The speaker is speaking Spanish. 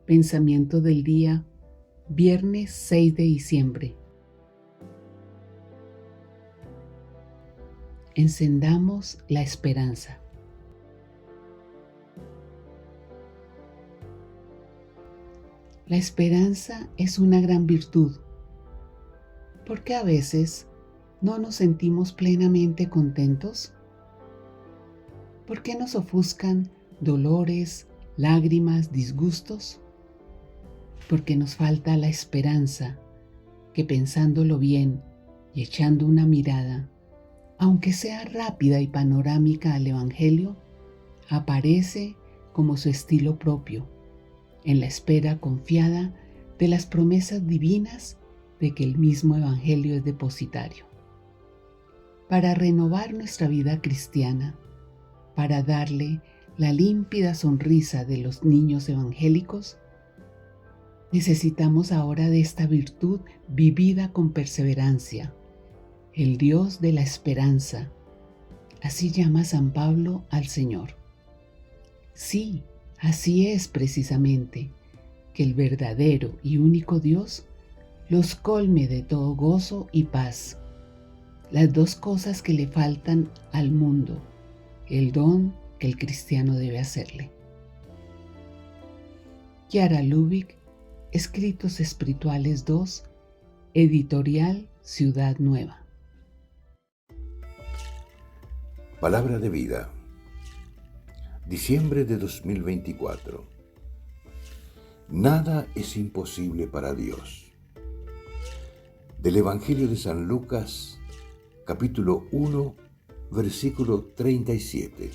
Pensamiento del día, viernes 6 de diciembre. Encendamos la esperanza. La esperanza es una gran virtud, porque a veces no nos sentimos plenamente contentos. ¿Por qué nos ofuscan dolores, lágrimas, disgustos? Porque nos falta la esperanza que, pensándolo bien y echando una mirada, aunque sea rápida y panorámica al Evangelio, aparece como su estilo propio, en la espera confiada de las promesas divinas de que el mismo Evangelio es depositario. Para renovar nuestra vida cristiana, para darle la límpida sonrisa de los niños evangélicos, necesitamos ahora de esta virtud vivida con perseverancia, el Dios de la esperanza. Así llama San Pablo al Señor. Sí, así es precisamente, que el verdadero y único Dios los colme de todo gozo y paz, las dos cosas que le faltan al mundo, el don que el cristiano debe hacerle. Chiara Lubich, Escritos Espirituales 2, Editorial Ciudad Nueva. Palabra de vida. Diciembre de 2024. Nada es imposible para Dios. Del Evangelio de San Lucas, capítulo 1, versículo 37.